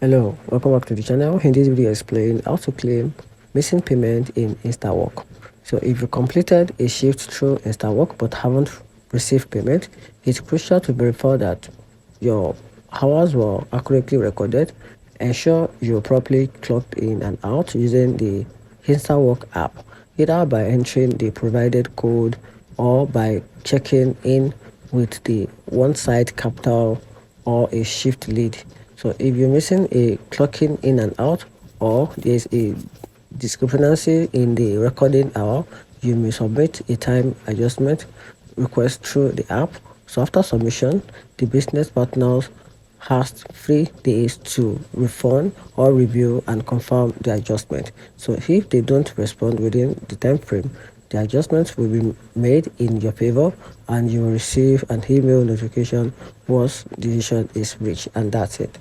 Hello, welcome back to the channel. In this video, I explain how to claim missing payment in Instawork. So if you completed a shift through Instawork but haven't received payment, it's crucial to verify that your hours were accurately recorded. Ensure you properly clocked in and out using the Instawork app, either by entering the provided code or by checking in with the one-side capital or a shift lead. So if you're missing a clocking in and out, or there's a discrepancy in the recording hour, you may submit a time adjustment request through the app. So after submission, the business partners has 3 days to refund or review and confirm the adjustment. So if they don't respond within the time frame, the adjustments will be made in your favor and you will receive an email notification once the decision is reached, and that's it.